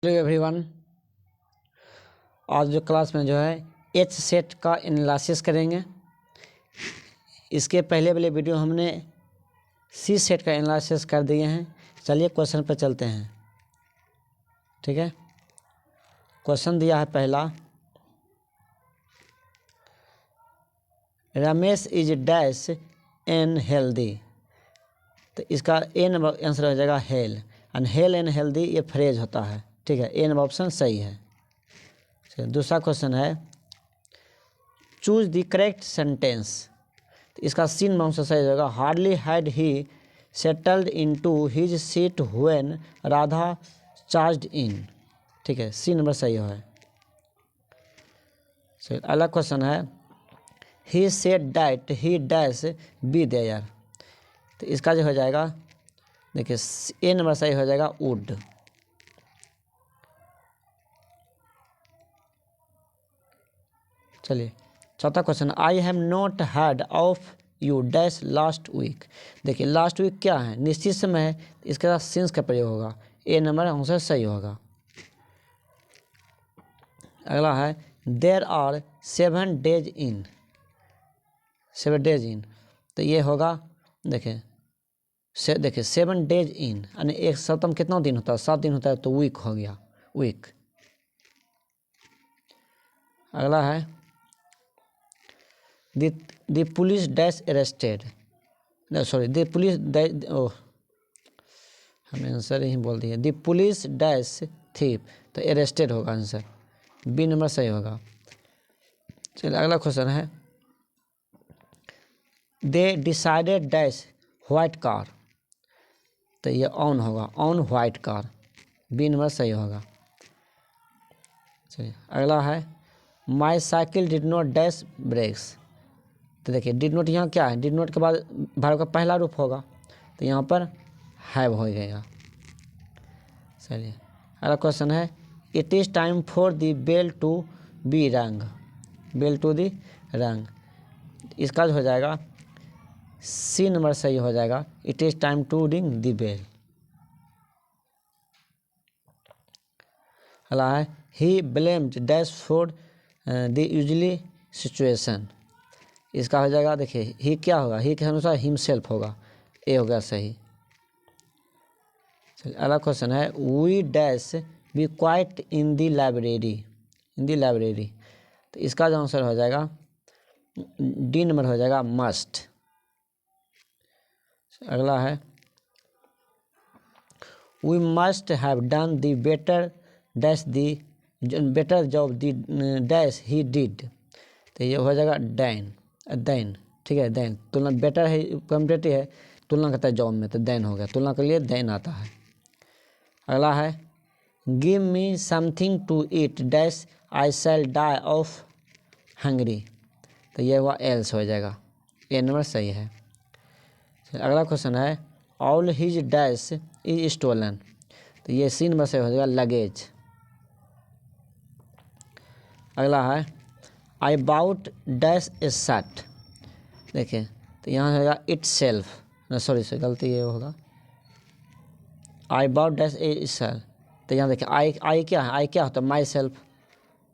Hello everyone, आज जो class में जो है एच सेट का एनालिसिस करेंगे। इसके पहले वाले वीडियो हमने सी सेट का एनालिसिस कर दिए हैं। चलिए क्वेश्चन पर चलते हैं। ठीक है, क्वेश्चन दिया है पहला, Ramesh is dash N healthy. तो इसका ए नंबर आंसर हो जाएगा hello, and hell and healthy ये फ्रेज होता है। ठीक है, ए नंबर ऑप्शन सही है। दूसरा क्वेश्चन है, चूज द करेक्ट सेंटेंस। तो इसका सी नंबर ऑप्शन सही होगा, hardly had he settled into his seat when Radha charged in. ठीक है, सी नंबर सही है। अगला क्वेश्चन है, he said that he dash be there. तो इसका जो हो जाएगा, देखिए ए नंबर सही हो जाएगा वुड। चलिए चौथा question, I have not heard of you dash last week. देखिए लास्ट वीक क्या है, निश्चित समय है, इसके साथ सिंस का प्रयोग होगा। ए नंबर आंसर सही होगा। अगला है, there are 7 days in, 7 days in. तो ये होगा, देखिए देखिए 7 days इन यानी एक सप्ताह में कितना दिन होता है, 7 दिन होता है, तो वीक हो गया, वीक। अगला है, the police dash arrested, no sorry the police हमने आंसर ही बोल दिया, the police dash thief। तो arrested होगा आंसर, बी नंबर सही होगा। चलिए अगला क्वेश्चन है, they decided dash white car। तो ये ऑन होगा, on white car, B number सही होगा। चलिए अगला है, my cycle did not dash brakes. तो देखिए डिड नॉट यहाँ क्या है, डिड नॉट के बाद वर्ब का पहला रूप होगा, तो यहाँ पर हैव हो गया। चलिए अगला क्वेश्चन है, it is time for the bell to be rung. Bell to the rung, इसका जो हो जाएगा सी नंबर सही हो जाएगा, it is time to ring the bell. अगला है, he blamed dash for the usually situation. इसका हो जाएगा, देखिए ही क्या होगा, ही के अनुसार हिमसेल्फ होगा, ए हो गया सही। चलिए अगला क्वेश्चन है, we dash be quiet in the library, in the library. तो इसका जो आंसर हो जाएगा डी नंबर हो जाएगा मस्ट। अगला है, we must have done the better dash the better job the dash he did. तो ये हो जाएगा डैन, दैन। ठीक है, दैन तुलना, बेटर है कम्परेटिव है, तुलना करता है जॉब में, तो दैन हो गया, तुलना के लिए दैन आता है। अगला है, give me something to eat dash I shall die of hungry. तो ये हुआ एल्स हो जाएगा, ए नंबर सही है। अगला क्वेश्चन है, all his dash is stolen. तो ये सी नंबर से हो जाएगा लगेज। अगला है, I bought dash a shirt. देखिए तो यहाँ होगा इट सेल्फ, सॉरी गलती ये होगा, I bought dash a shirt. तो यहाँ देखिए आई क्या है, आई क्या होता है, माई सेल्फ।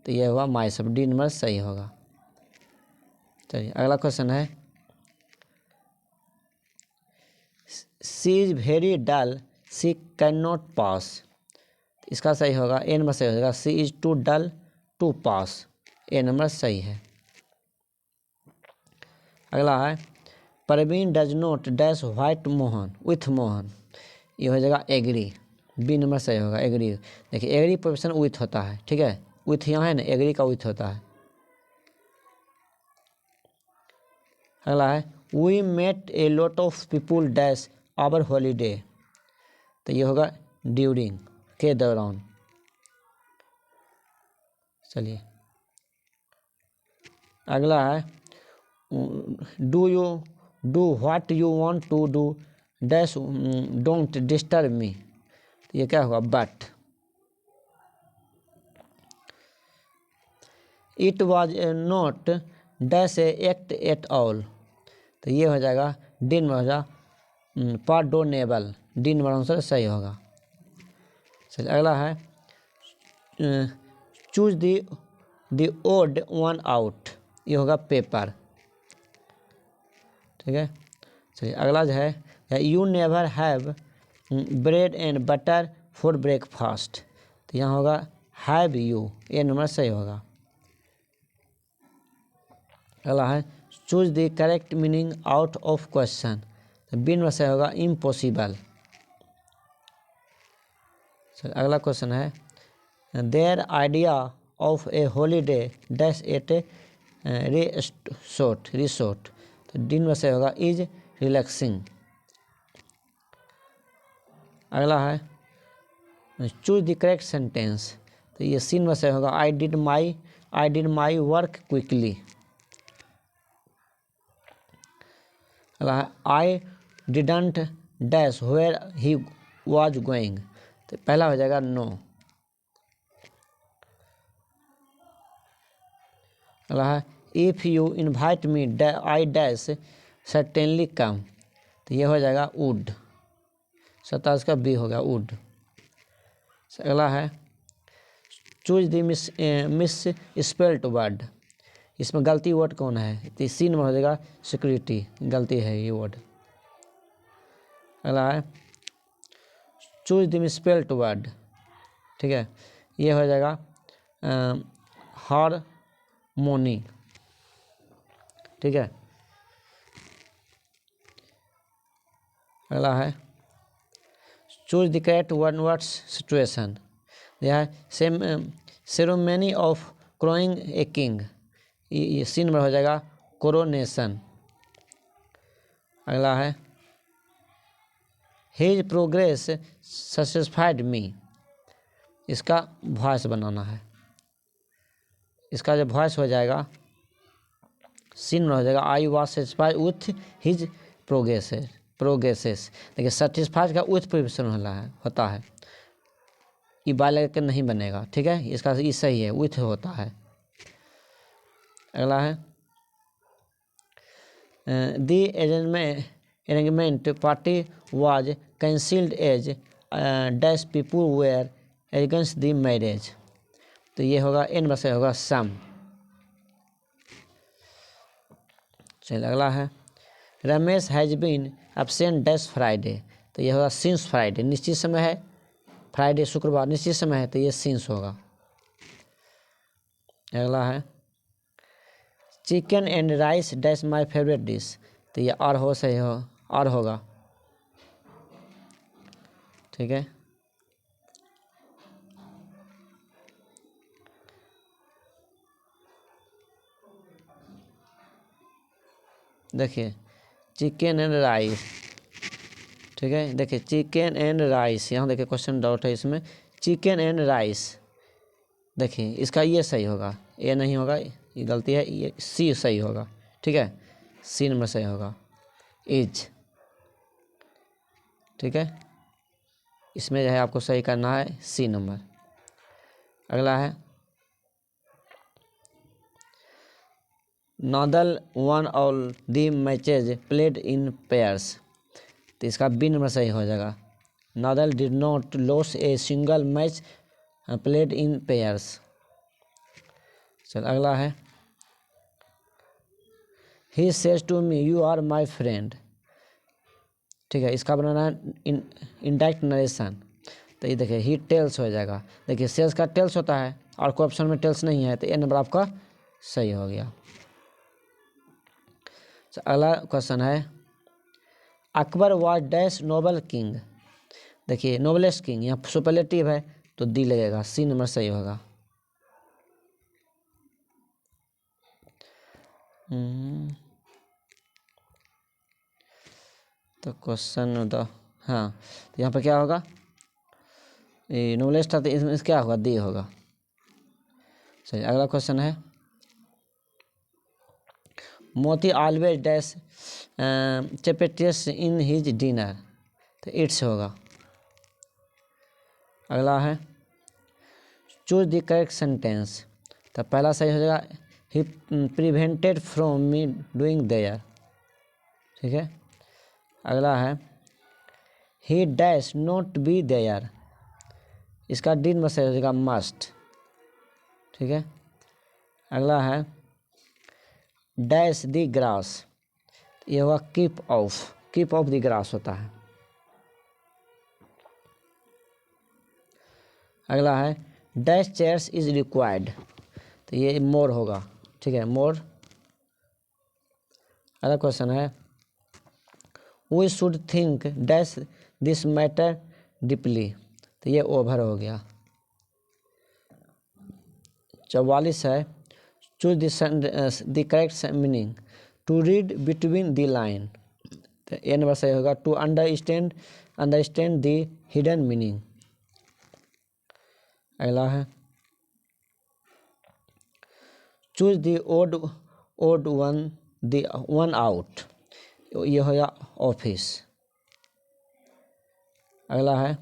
तो ये हुआ माई सेल्फ, डी नंबर सही होगा। चलिए अगला क्वेश्चन है, she is very dull she can not pass. इसका सही होगा, ए नंबर सही होगा, she is too dull to pass, A number सही है। अगला है, Parveen does not dash white Mohan with Mohan. ये हो जाएगा एग्री, बी नंबर सही होगा, एग्री। देखिए एग्री प्रोफेशन विथ होता है, ठीक है, विथ यहाँ है ना, एग्री का विथ होता है। अगला है, we met a lot of people dash our holiday. तो ये होगा ड्यूरिंग के दौरान। चलिए अगला है, do you do what you want to do dash don't disturb me. तो ये क्या होगा, but. It was not dash a act at all. तो ये हो जाएगा डी नंबर हो जाएगा पार्डोनेबल, डी नंबर आंसर सही होगा। चलिए अगला है, choose the odd one out, ये होगा पेपर। ठीक है, चलिए अगला जो है you never have bread and butter for breakfast, तो यहाँ होगा हैव यू, ये नंबर सही होगा। अगला है choose the correct meaning out of question, तो बी नंबर सही होगा इम्पॉसिबल। अगला क्वेश्चन है their idea of a holiday dash at resort, तो डी नंबर सही होगा इज रिलैक्सिंग। अगला है चूज द करेक्ट सेंटेंस, तो ये सी नंबर सही होगा I did my work quickly. अगला है I didn't dash where he was going, तो पहला हो जाएगा नो। अगला है if you invite me I dash certainly come, तो ये हो जाएगा वुड, 27 का बी होगा वुड। अगला है choose the miss spelled word, इसमें गलती वर्ड कौन है, तो सी नंबर हो जाएगा सिक्योरिटी, गलती है ये वर्ड। अगला है चूज द मिसस्पेल्ड वर्ड, ठीक है, ये हो जाएगा हारमोनी। ठीक है, अगला है choose the correct one words situation, यह है ceremony of crowing a king, ये सी नंबर हो जाएगा कोरोनेशन। अगला है हिज प्रोग्रेस सेटिस्फाइड मी, इसका वॉइस बनाना है, इसका जो वॉइस हो जाएगा सी नंबर हो जाएगा I was satisfied with his progresses. देखिए सेटिस्फाइड का विथ प्रिपोजिशन होता है, ये बाय लगा के नहीं बनेगा। ठीक है, इसका ये सही है, विथ होता है। अगला है the arrangement party was cancelled as dash people were against the marriage, तो ये होगा एन बस होगा सम। चलिए अगला है Ramesh has been absent dash Friday, तो ये होगा सिंस फ्राइडे, निश्चित समय है, फ्राइडे शुक्रवार निश्चित समय है, तो ये सिंस होगा। अगला है chicken and rice dash my favourite dish, तो ये और हो सही हो और होगा। ठीक है, देखिए चिकन एंड राइस, ठीक है, देखिए चिकन एंड राइस, यहाँ देखिए क्वेश्चन डाउट है इसमें, चिकन एंड राइस, देखिए इसका ये सही होगा, ये नहीं होगा, ये गलती है, ये सी सही होगा। ठीक है, सी नंबर सही होगा इज। ठीक है, इसमें जो है आपको सही करना है सी नंबर। अगला है Nadal won all the matches played in pairs, तो इसका बी नंबर सही हो जाएगा Nadal did not loss a single match played in pairs. चल अगला है he says to me you are my friend, ठीक है, इसका बनाना है इनडायरेक्ट नरेशन, तो ये देखिए ही टेल्स हो जाएगा। देखिए सेल्स का टेल्स होता है और कोई ऑप्शन में टेल्स नहीं है, तो ये नंबर आपका सही हो गया। तो अगला क्वेश्चन है Akbar was dash Nobel king, देखिए नोबलेस्ट किंग, यहाँ सुपरलेटिव है तो डी लगेगा, सी नंबर सही होगा। तो क्वेश्चन तो हाँ, तो यहाँ पर क्या होगा, ये नोबलेस्ट था तो इसमें क्या होगा, डी होगा। सही, अगला क्वेश्चन है Moti always dash chapatis in his dinner, तो इट्स होगा। अगला है चूज द करेक्ट सेंटेंस, तो पहला सही हो जाएगा he prevented from me doing there. ठीक है, अगला है he dash not be there, इसका डी में सही हो जाएगा मस्ट, ठीक है। अगला है डैश द ग्रास, ये हुआ कीप ऑफ द ग्रास होता है। अगला है डैश चेयर्स इज रिक्वायर्ड, तो ये मोर होगा, ठीक है, मोर। अगला क्वेश्चन है we should think dash this matter deeply, तो ये ओवर हो गया। 44 है choose the correct meaning, to read between the line, तो ए नंबर सही होगा। To understand the hidden meaning. अगला है choose the odd one out, ये हो गया ऑफिस। अगला है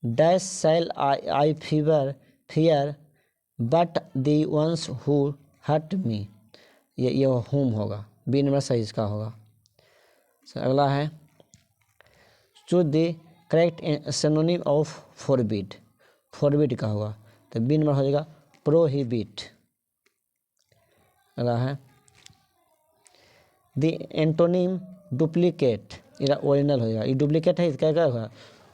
dash sell I fear but the ones who hurt me, ये होम होगा, बी नंबर सही इसका होगा। अगला है choose the correct synonym of forbid का होगा, तो बी नंबर हो जाएगा प्रोहिबिट। अगला है द एंटोनिम डुप्लीकेट, ये ओरिजिनल हो जाएगा, ये डुप्लीकेट है इसका क्या होगा,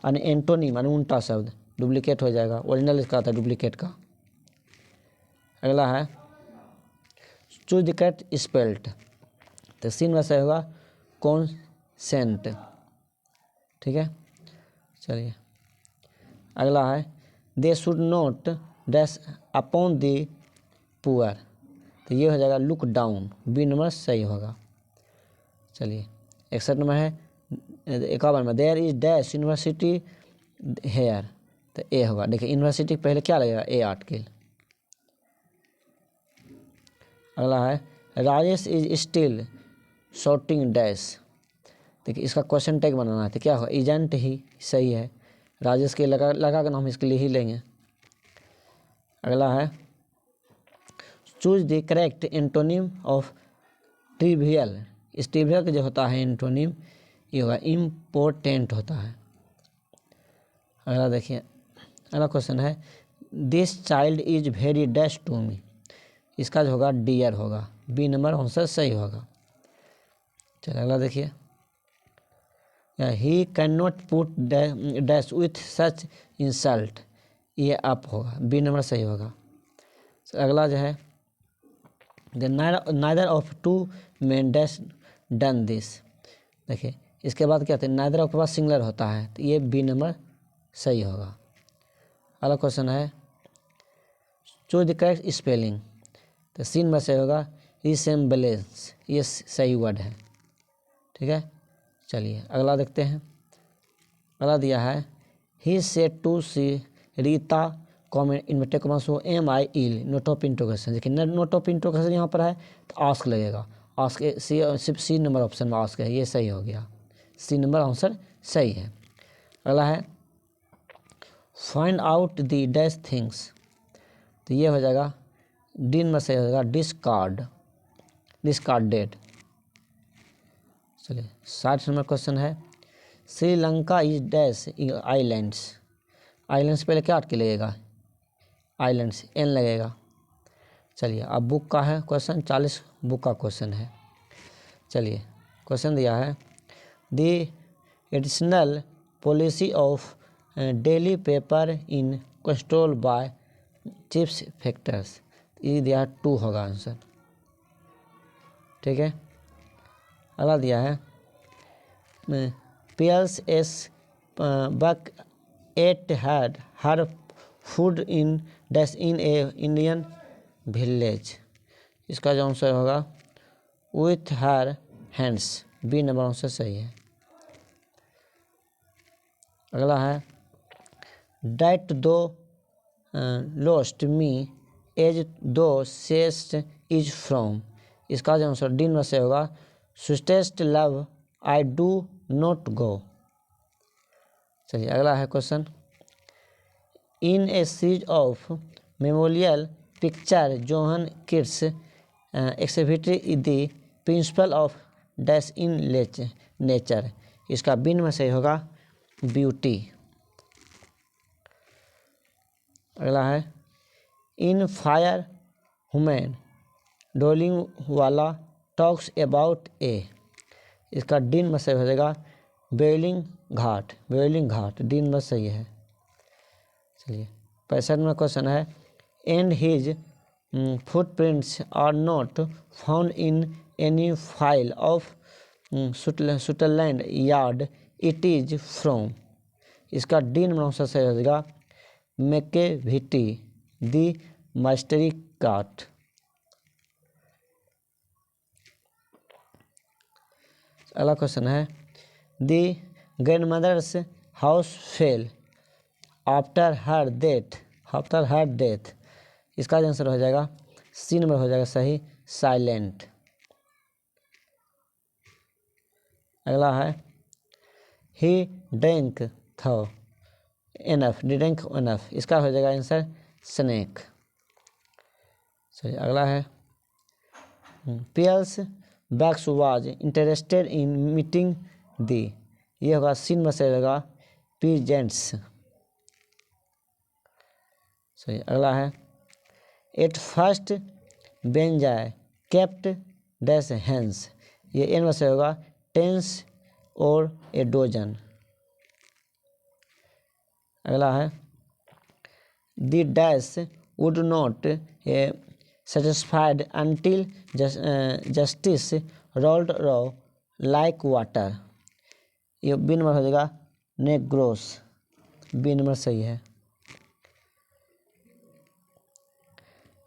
यानी एंटोनिम यानी उल्टा शब्द, डुप्लीकेट हो जाएगा, ओरिजिनल इसका आता है डुप्लीकेट का। अगला है चूज द करेक्ट स्पेल्ट, तो सी में से होगा कॉन्सेंट, ठीक है। चलिए अगला है they should not dash upon the poor, तो ये हो जाएगा लुक डाउन, बी नंबर सही होगा। चलिए 61 नंबर है 51 में there is dash university here, तो ए होगा। देखिए यूनिवर्सिटी पहले क्या लगेगा, ए आर्टिकल। अगला है Rajesh is still shouting dash, देखिए इसका क्वेश्चन टैग बनाना है, तो क्या होगा, एजेंट ही सही है, राजेश के लगा कर नाम इसके लिए ही लेंगे। अगला है choose the correct antonym of trivial, इस ट्रिवियल का जो होता है एंटोनिम ये होगा इम्पोर्टेंट होता है। अगला देखिए अगला क्वेश्चन है this child is very dash to me, इसका जो होगा डियर होगा, बी नंबर आंसर सही होगा। चलिए अगला देखिए he can not put dash with such insult, ये अप होगा, बी नंबर सही होगा। अगला जो है neither of two men dash done this, देखिए इसके बाद क्या होता है, नाइदर ऑफ के बाद सिंगुलर होता है, तो ये बी नंबर सही होगा। अगला क्वेश्चन है चूज द करेक्ट स्पेलिंग, तो सी नंबर सही होगा रिसेम्बलेंस, ये सही वर्ड है, ठीक है। चलिए अगला देखते हैं। अगला दिया है he said to see Rita comment inverted comma so am I ill note of interrogation, देखिए नोट ऑफ इंट्रोगेशन यहाँ पर है तो आस्क लगेगा, आस्क सिर्फ सी नंबर ऑप्शन में आस्क है, ये सही हो गया, सी नंबर आंसर सही है। अगला है find out the dash things, तो ये हो जाएगा डी नंबर सही हो जाएगा डिस्कार्डेड। चलिए 60 नंबर क्वेश्चन है Sri Lanka is dash islands, islands पहले क्या अटके लगेगा, आइलैंड्स एन लगेगा। चलिए अब बुक का है क्वेश्चन, 40 बुक का क्वेश्चन है। चलिए क्वेश्चन दिया है the additional policy of daily paper in control by chips factors, ये दिया 2 होगा आंसर, ठीक है। अगला दिया है Pearl S Buck ate had her food in dash in a Indian village, इसका जो आंसर होगा with her hands, B number answer सही है। अगला है डैट दो लोस्ट मी एज दो सेस्ट इज फ्रॉम, इसका जो आंसर डी नंबर से होगा sweetest love I do not go. चलिए अगला है question in A series of memorial picture Johan kids exhibit the principle of dash in nature, इसका बिन में सही होगा ब्यूटी। अगला है इन फायर हुमैन डोलिंग वाला टॉक्स अबाउट ए, इसका डी नंबर सही हो जाएगा बेलिंग घाट, बेलिंग घाट, डी नंबर सही है। चलिए 65 नंबर क्वेश्चन है and his footprints are not found in any file of Switzerland yard it is from, इसका डी नंबर आंसर सही हो जाएगा मैकेविटी दी मास्टरी काट। अगला क्वेश्चन है the grandmother's house fell after her death, इसका आंसर हो जाएगा सी नंबर हो जाएगा सही साइलेंट। अगला है ही ड्रैंक था एनफ, ड्रिंक एनफ, इसका हो जाएगा आंसर स्नेक। चलिए अगला है Pearl Buck was interested in meeting the, ये होगा सी नंबर से होगा पीजेंट्स। सही अगला है at first Benjy kept dash hens, ये एन में से होगा टेंस और ए डोजन। अगला है the dash would not satisfied until justice rolled row like water, ये बी नंबर हो जाएगा नेग्रोस, बी नंबर सही है।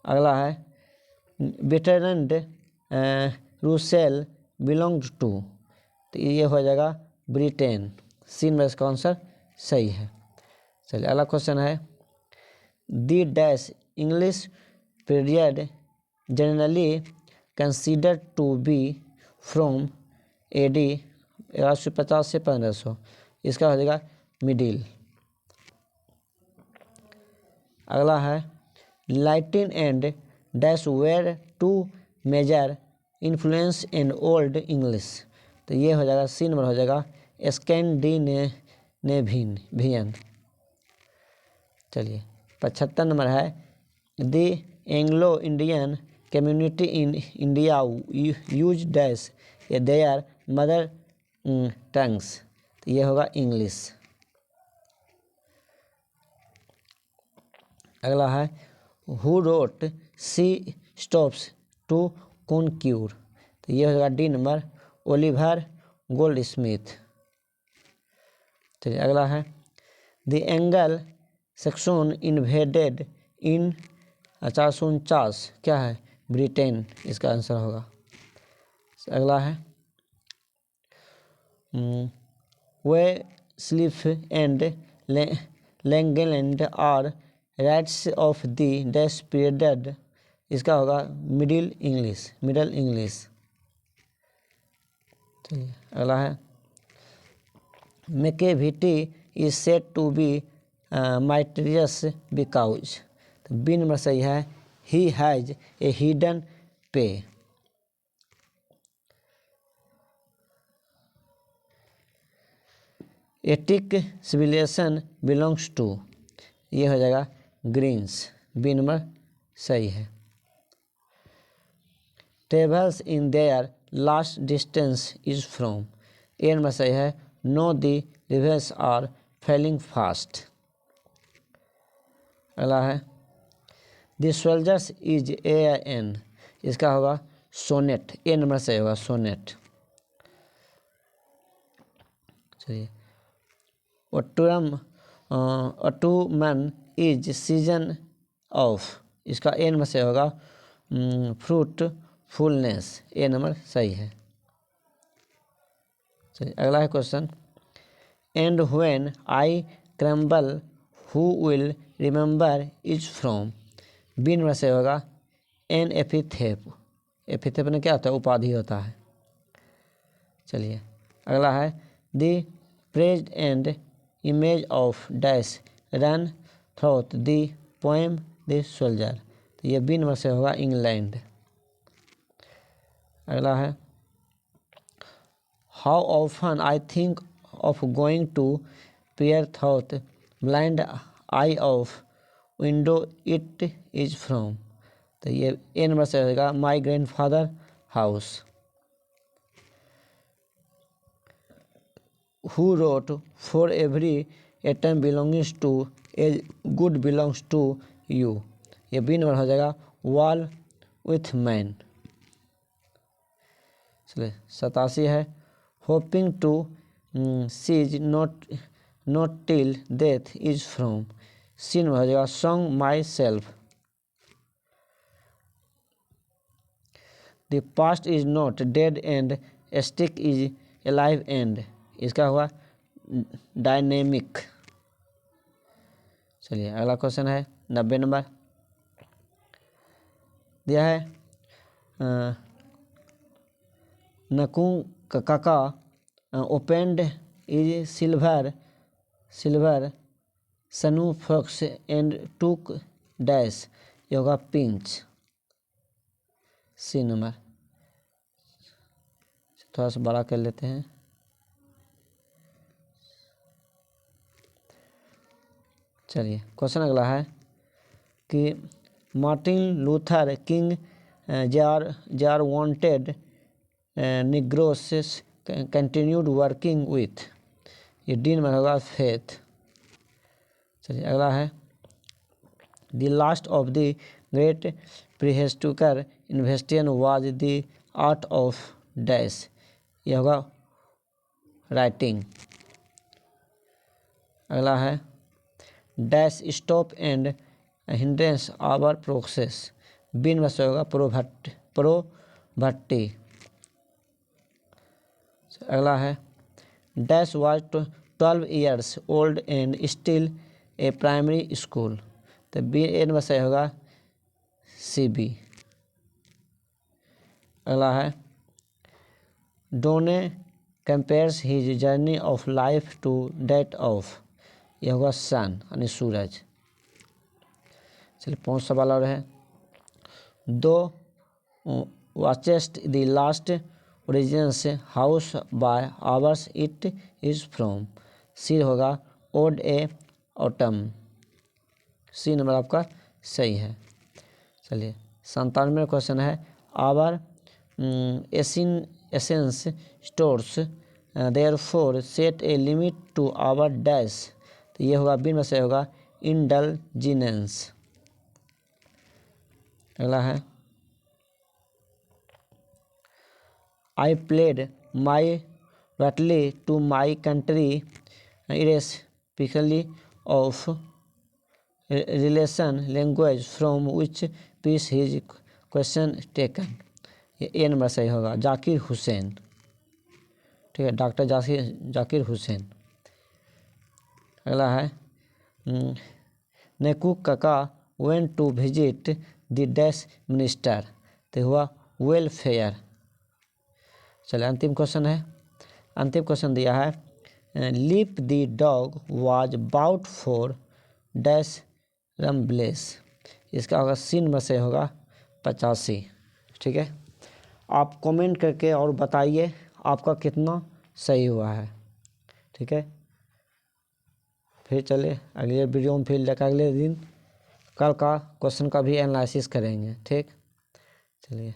अगला है बेटरनेंड रूसेल बिलोंग्ड टू, तो ये हो जाएगा ब्रिटेन, सी नंबर इसका आंसर सही है। चलिए अगला क्वेश्चन है the dash English period generally considered to be from AD 1150 से 1500, इसका हो जाएगा मिडिल। अगला है Latin and dash were two major influence in old English, तो ये हो जाएगा सी नंबर हो जाएगा स्कैंडिनेवियन। चलिए 75 नंबर है the Anglo Indian community in India use dash ये देयर मदर टंग्स, तो ये होगा इंग्लिश। अगला है who wrote she stoops to conquer, तो ये होगा D number Oliver Goldsmith. चलिए अगला है the Angle Saxon invaded in 449 क्या है ब्रिटेन, इसका आंसर होगा। अगला है Wycliffe and Langland are writers of the dash period, इसका होगा मिडिल इंग्लिश, मिडल इंग्लिश। चलिए अगला है Macavity is said to be mysterious because, तो बी नंबर सही है he has a hidden paw. Attic civilization belongs to, ये हो जाएगा ग्रीन्स, बी नंबर सही है। Travels in their last distance is from, A number सही है no the rivers are falling fast. अगला है the soldiers is a an, इसका होगा सोनेट, ए नंबर सही होगा सोनेट। चलिए ऑटोमन इज सीजन ऑफ, इसका ए नंबर से होगा फ्रूटफुलनेस, ए नंबर सही है। चलिए अगला है question and when I crumble who will remember is from, B number से होगा एन एपिथेप, एपिथेप में क्या होता है उपाधि होता है। चलिए अगला है the praise and image of dash run throat the poem the soldier, तो ये बी नंबर से होगा इंग्लैंड। अगला है how often I think of going to pier thought blind eye of window it is from. तो ये A number से होगा my grandfather house. Who wrote for every atom belongs to a good belongs to you। ये B number हो जाएगा wall with man. चलिए 87 है hoping to cease not till death is from. C number हो जाएगा song myself. The past is not dead and stick is alive and. इसका हुआ dynamic. चलिए अगला क्वेश्चन है 90 नंबर दिया है नकू काका opened his silver snuff box and took dash. ये होगा पिंच। सी नंबर थोड़ा सा बड़ा कर लेते हैं। चलिए क्वेश्चन अगला है कि Martin Luther King Jr wanted Negroes continued working with. ये डी नंबर होगा फेथ। चलिए अगला है the last of the great prehistoric investigation was the art of dash. यह होगा राइटिंग। अगला है dash stop and hindrance our process. B number से होगा प्रोभट्टी। अगला है dash was 12 years old and still a primary school. तो बी ए नंबर से होगा सी बी। अगला है Donne compares his journey of life to that of. यह होगा सन यानी सूरज। चलिए 5 सवाल और है दो watchest the last oozings hours by hours it is from. C होगा ode a autumn. C number आपका सही है। चलिए 97 क्वेश्चन है our essence stores their four set a limit to our dash. तो ये होगा बी में से होगा इंडल्जिनेंस। अगला है I pledged my loyalty to my country irrespectively of relation language from which piece his question taken. ये ए नंबर सही होगा जाकिर हुसैन। ठीक है डॉक्टर जाकिर हुसैन। अगला है नेकू काका went to visit the dash minister. तो हुआ वेलफेयर। चलिए अंतिम क्वेश्चन है। अंतिम क्वेश्चन दिया है leap the dog was bout for dash rumbles. इसका होगा सी नंबर से होगा 85। ठीक है आप कमेंट करके और बताइए आपका कितना सही हुआ है। ठीक है फिर चले अगले वीडियो में फिर अगले दिन कल का क्वेश्चन का भी एनालिसिस करेंगे। ठीक चलिए।